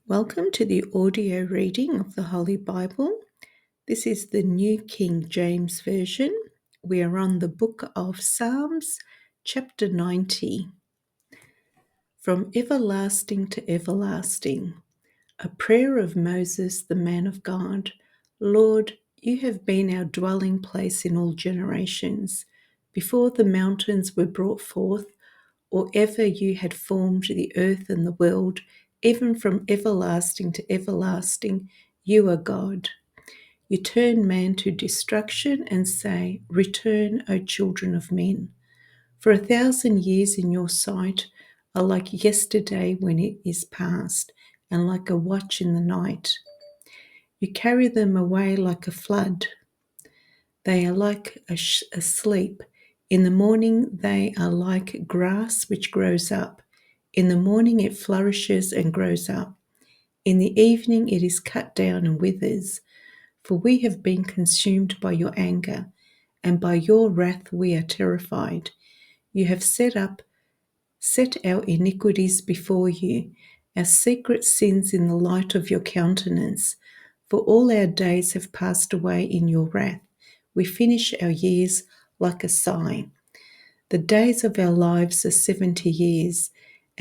Welcome to the audio reading of the Holy Bible. This is the New King James Version. We are on the book of Psalms, chapter 90. From everlasting to everlasting, a prayer of Moses, the man of God. Lord, you have been our dwelling place in all generations. Before the mountains were brought forth, or ever you had formed the earth and the world, even from everlasting to everlasting, you are God. You turn man to destruction and say, Return, O children of men. For 1,000 years in your sight are like yesterday when it is past, and like a watch in the night. You carry them away like a flood. They are like a sleep. In the morning they are like grass which grows up. In the morning it flourishes and grows up. In the evening it is cut down and withers. For we have been consumed by your anger, and by your wrath we are terrified. You have set our iniquities before you, our secret sins in the light of your countenance. For all our days have passed away in your wrath. We finish our years like a sigh. The days of our lives are 70 years,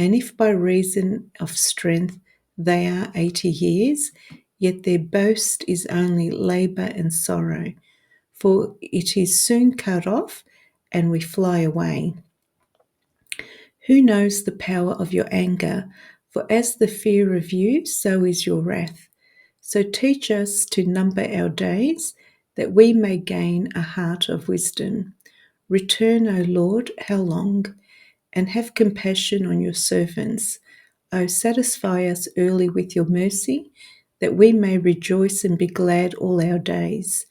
and if by reason of strength they are 80 years, yet their boast is only labour and sorrow, for it is soon cut off, and we fly away. Who knows the power of your anger? For as the fear of you, so is your wrath. So teach us to number our days, that we may gain a heart of wisdom. Return, O Lord, how long? And have compassion on your servants. O satisfy us early with your mercy, that we may rejoice and be glad all our days.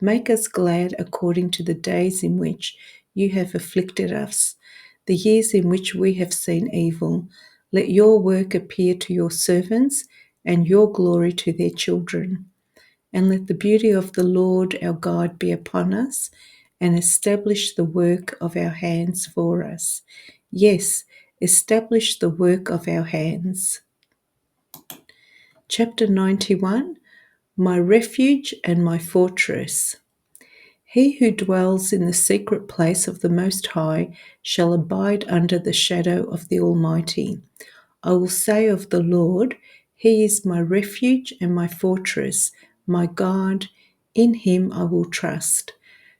Make us glad according to the days in which you have afflicted us, the years in which we have seen evil. Let your work appear to your servants, and your glory to their children. And let the beauty of the Lord our God be upon us, and establish the work of our hands for us. Yes, establish the work of our hands. Chapter 91, My refuge and my fortress. He who dwells in the secret place of the Most High shall abide under the shadow of the Almighty. I will say of the Lord, He is my refuge and my fortress, my God, in Him I will trust.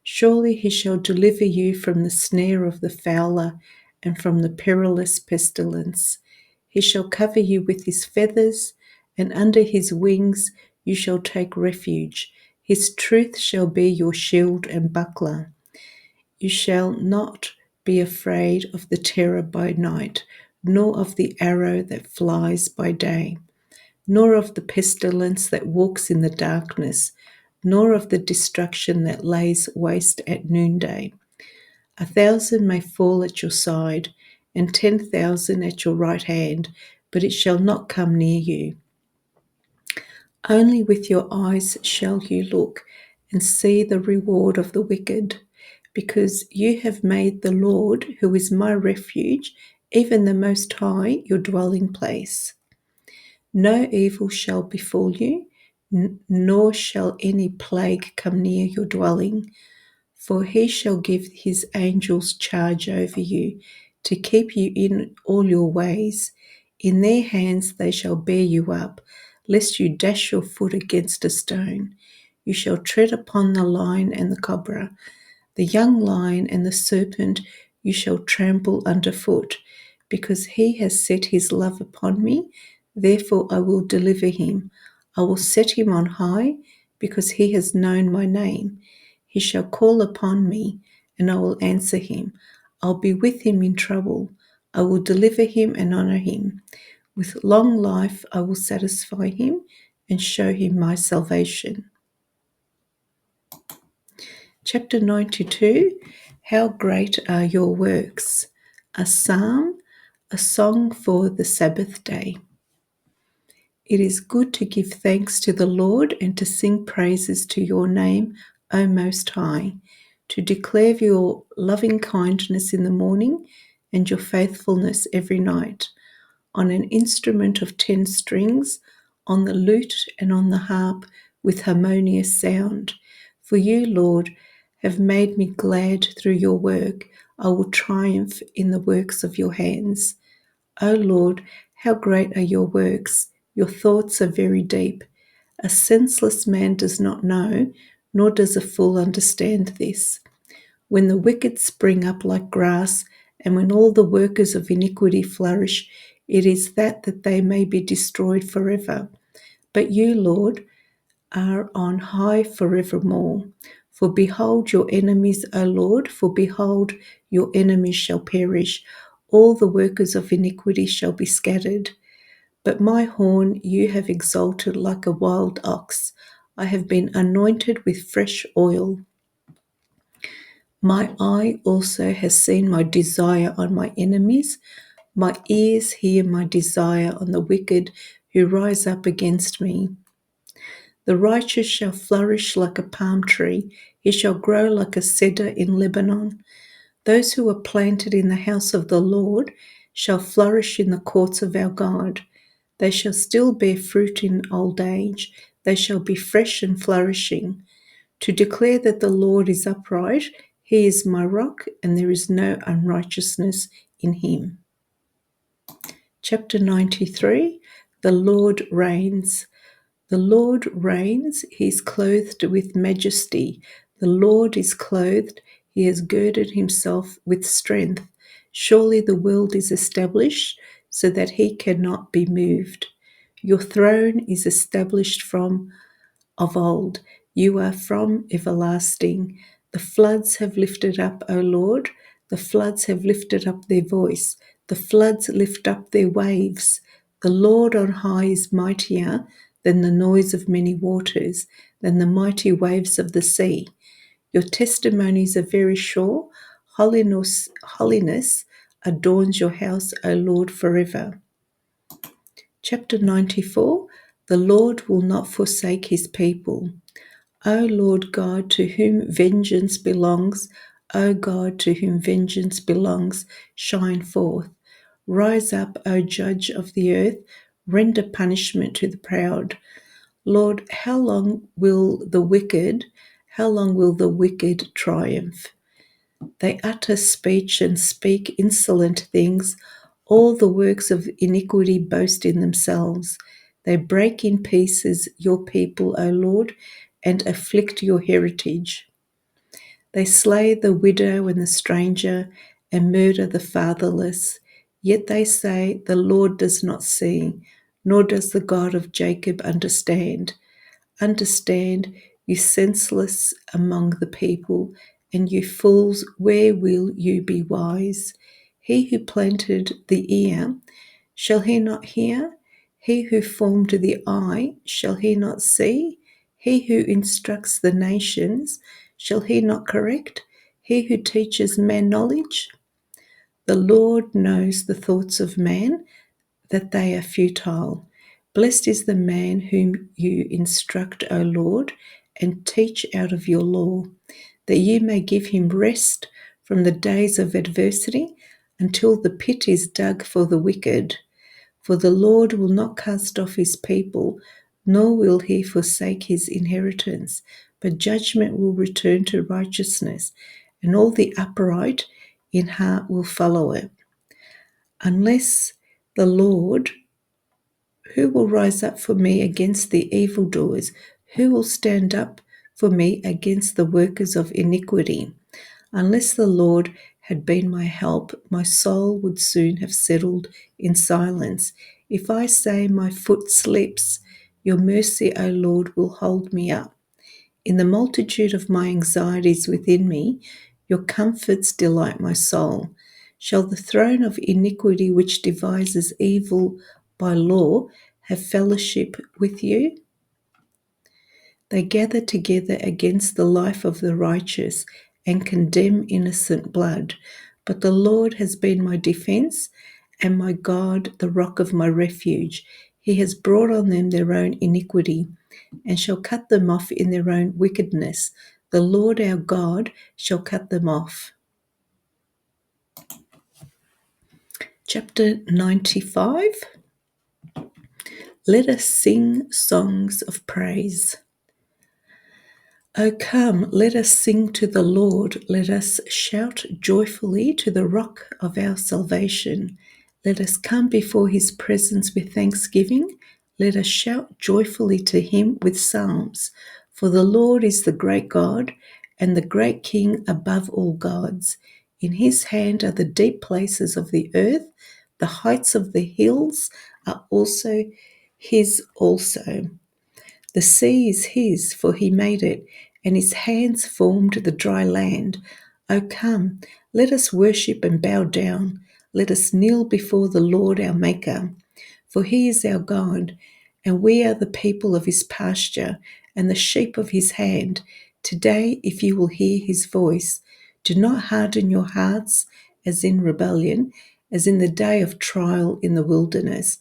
Surely He shall deliver you from the snare of the fowler and from the perilous pestilence. He shall cover you with His feathers, and under His wings you shall take refuge. His truth shall be your shield and buckler. You shall not be afraid of the terror by night, nor of the arrow that flies by day, nor of the pestilence that walks in the darkness, nor of the destruction that lays waste at noonday. 1,000 may fall at your side, and 10,000 at your right hand, but it shall not come near you. Only with your eyes shall you look and see the reward of the wicked, because you have made the Lord, who is my refuge, even the Most High, your dwelling place. No evil shall befall you, nor shall any plague come near your dwelling, for he shall give his angels charge over you, to keep you in all your ways. In their hands they shall bear you up, lest you dash your foot against a stone. You shall tread upon the lion and the cobra, the young lion and the serpent you shall trample underfoot. Because he has set his love upon me, therefore I will deliver him. I will set him on high, because he has known my name. He shall call upon me, and I will answer him. I'll be with him in trouble. I will deliver him and honor him. With long life I will satisfy him and show him my salvation. Chapter 92, How Great Are Your Works? A psalm, a song for the Sabbath day. It is good to give thanks to the Lord and to sing praises to your name, O Most High, to declare your loving kindness in the morning and your faithfulness every night. on an instrument of 10 strings, on the lute and on the harp with harmonious sound. For you, Lord, have made me glad through your work. I will triumph in the works of your hands. O Lord, how great are your works! Your thoughts are very deep. A senseless man does not know, nor does a fool understand this. When the wicked spring up like grass, and when all the workers of iniquity flourish, it is that they may be destroyed forever. But you, Lord, are on high forevermore. For behold your enemies, O Lord, for behold your enemies shall perish. All the workers of iniquity shall be scattered. But my horn you have exalted like a wild ox. I have been anointed with fresh oil. My eye also has seen my desire on my enemies. My ears hear my desire on the wicked who rise up against me. The righteous shall flourish like a palm tree. He shall grow like a cedar in Lebanon. Those who are planted in the house of the Lord shall flourish in the courts of our God. They shall still bear fruit in old age. They shall be fresh and flourishing. To declare that the Lord is upright, he is my rock, and there is no unrighteousness in him. Chapter 93. The Lord reigns. The Lord reigns, he is clothed with majesty. The Lord is clothed, he has girded himself with strength. Surely the world is established so that he cannot be moved. Your throne is established from of old. You are from everlasting. The floods have lifted up, O Lord. The floods have lifted up their voice. The floods lift up their waves. The Lord on high is mightier than the noise of many waters, than the mighty waves of the sea. Your testimonies are very sure. Holiness adorns your house, O Lord, forever. Chapter 94. The Lord will not forsake his people. O Lord God, to whom vengeance belongs, O God, to whom vengeance belongs, shine forth. Rise up, O Judge of the earth, render punishment to the proud. Lord, how long will the wicked triumph? They utter speech and speak insolent things. All the works of iniquity boast in themselves. They break in pieces your people, O Lord, and afflict your heritage. They slay the widow and the stranger and murder the fatherless. Yet they say, the Lord does not see, nor does the God of Jacob understand. Understand, you senseless among the people, and you fools, where will you be wise? He who planted the ear, shall he not hear? He who formed the eye, shall he not see? He who instructs the nations, shall he not correct? He who teaches man knowledge? The Lord knows the thoughts of man, that they are futile. Blessed is the man whom you instruct, O Lord, and teach out of your law, that you may give him rest from the days of adversity until the pit is dug for the wicked. For the Lord will not cast off his people, nor will he forsake his inheritance, but judgment will return to righteousness, and all the upright in heart will follow it. Unless the Lord, who will rise up for me against the evildoers? Who will stand up for me against the workers of iniquity? Unless the Lord had been my help, my soul would soon have settled in silence. If I say my foot slips, your mercy, O Lord, will hold me up. In the multitude of my anxieties within me, your comforts delight my soul. Shall the throne of iniquity, which devises evil by law, have fellowship with you? They gather together against the life of the righteous and condemn innocent blood. But the Lord has been my defense and my God, the rock of my refuge. He has brought on them their own iniquity and shall cut them off in their own wickedness. The Lord our God shall cut them off. Chapter 95. Let us sing songs of praise. O come, let us sing to the Lord. Let us shout joyfully to the rock of our salvation. Let us come before his presence with thanksgiving. Let us shout joyfully to him with psalms. For the Lord is the great God and the great King above all gods. In his hand are the deep places of the earth. The heights of the hills are also his also. The sea is his, for he made it, and his hands formed the dry land. O come, let us worship and bow down. Let us kneel before the Lord our Maker. For he is our God, and we are the people of his pasture and the sheep of his hand. Today, if you will hear his voice, do not harden your hearts as in rebellion, as in the day of trial in the wilderness.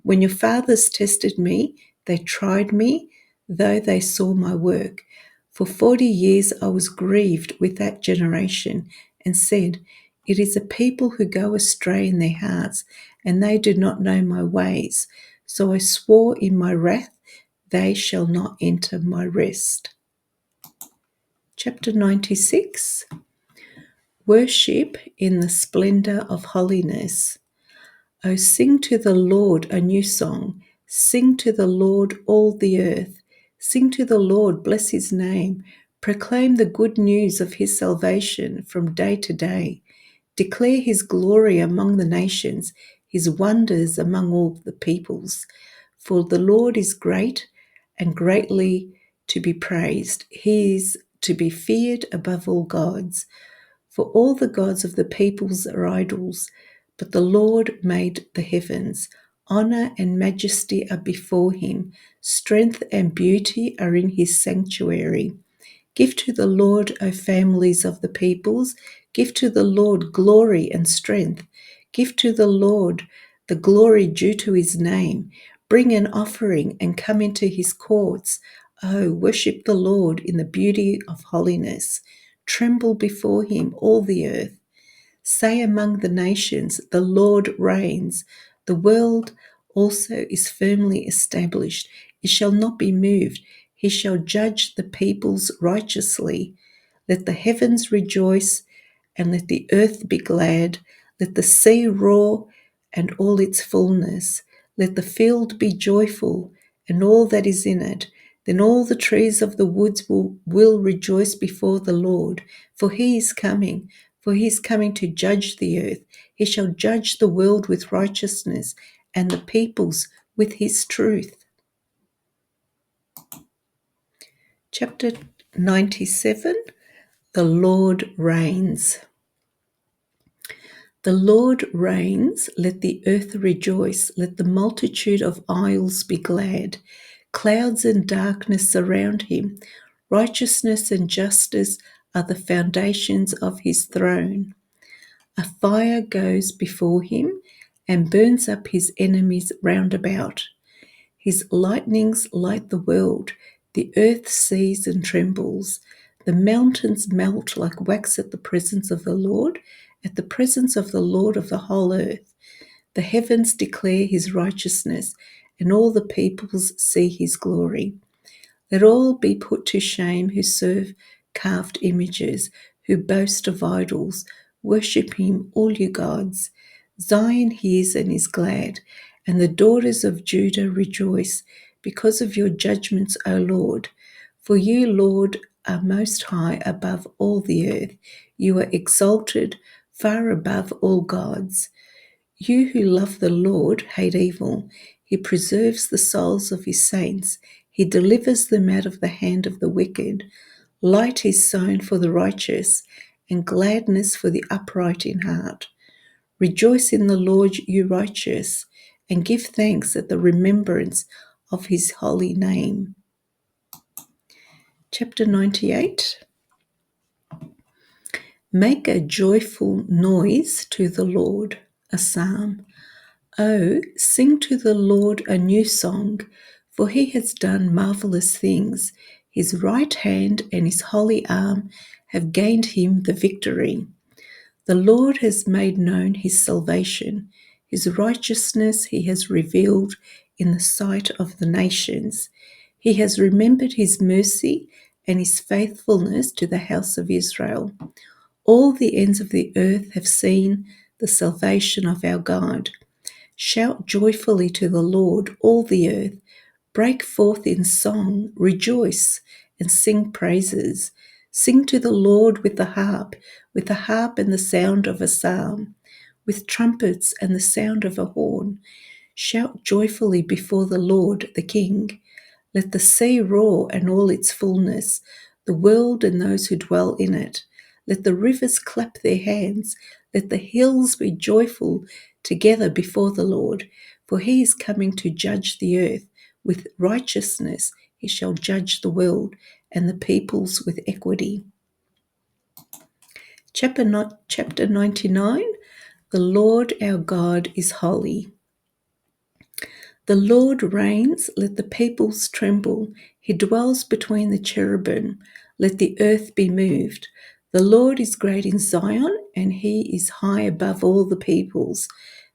When your fathers tested me, they tried me, though they saw my work. For 40 years I was grieved with that generation and said, it is a people who go astray in their hearts, and they do not know my ways. So I swore in my wrath, they shall not enter my rest. Chapter 96. Worship in the splendor of holiness. O sing to the Lord a new song. Sing to the Lord all the earth. Sing to the Lord, bless his name. Proclaim the good news of his salvation from day to day. Declare his glory among the nations, his wonders among all the peoples. For the Lord is great and greatly to be praised. He is to be feared above all gods. For all the gods of the peoples are idols, but the Lord made the heavens. Honor and majesty are before him. Strength and beauty are in his sanctuary. Give to the Lord, O families of the peoples. Give to the Lord glory and strength. Give to the Lord the glory due to his name. Bring an offering and come into his courts. Oh, worship the Lord in the beauty of holiness. Tremble before him, all the earth. Say among the nations, the Lord reigns. The world also is firmly established. It shall not be moved. He shall judge the peoples righteously. Let the heavens rejoice and let the earth be glad. Let the sea roar and all its fullness. Let the field be joyful and all that is in it. Then all the trees of the woods will rejoice before the Lord, for he is coming. For he is coming to judge the earth. He shall judge the world with righteousness and the peoples with his truth. Chapter 97. The Lord reigns. The Lord reigns, let the earth rejoice, let the multitude of isles be glad. Clouds and darkness surround him. Righteousness and justice are the foundations of his throne. A fire goes before him and burns up his enemies round about. His lightnings light the world. The earth sees and trembles. The mountains melt like wax at the presence of the Lord, at the presence of the Lord of the whole earth. The heavens declare his righteousness, and all the peoples see his glory. Let all be put to shame who serve carved images, who boast of idols. Worship him, all you gods. Zion hears and is glad, and the daughters of Judah rejoice because of your judgments, O Lord. For you, Lord, are most high above all the earth. You are exalted far above all gods. You who love the Lord hate evil. He preserves the souls of his saints. He delivers them out of the hand of the wicked. Light is sown for the righteous, and gladness for the upright in heart. Rejoice in the Lord, you righteous, and give thanks at the remembrance of his holy name. Chapter 98. Make a joyful noise to the Lord, a psalm. Oh, sing to the Lord a new song, for he has done marvelous things. His right hand and his holy arm have gained him the victory. The Lord has made known his salvation. His righteousness he has revealed in the sight of the nations. He has remembered his mercy and his faithfulness to the house of Israel. All the ends of the earth have seen the salvation of our God. Shout joyfully to the Lord, all the earth. Break forth in song, rejoice, and sing praises. Sing to the Lord with the harp and the sound of a psalm, with trumpets and the sound of a horn. Shout joyfully before the Lord, the King. Let the sea roar and all its fullness, the world and those who dwell in it. Let the rivers clap their hands. Let the hills be joyful together before the Lord. For he is coming to judge the earth. With righteousness he shall judge the world and the peoples with equity. Chapter 99. The Lord our God is holy. The Lord reigns, let the peoples tremble. He dwells between the cherubim, let the earth be moved. The Lord is great in Zion, and he is high above all the peoples.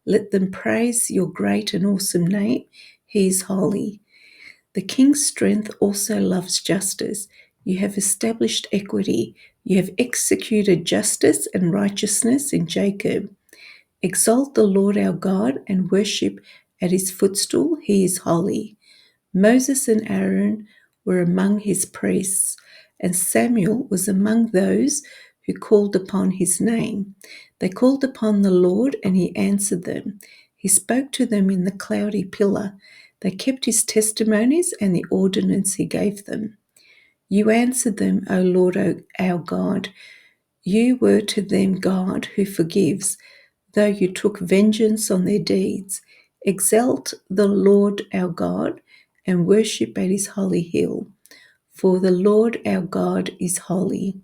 Let them praise your great and awesome name. He is holy. The king's strength also loves justice. You have established equity. You have executed justice and righteousness in Jacob. Exalt the Lord our God and worship at his footstool. He is holy. Moses and Aaron were among his priests, and Samuel was among those who called upon his name. They called upon the Lord, and he answered them. He spoke to them in the cloudy pillar. They kept his testimonies and the ordinance he gave them. You answered them, O Lord, our God. You were to them God who forgives, though you took vengeance on their deeds. Exalt the Lord our God and worship at his holy hill, for the Lord our God is holy.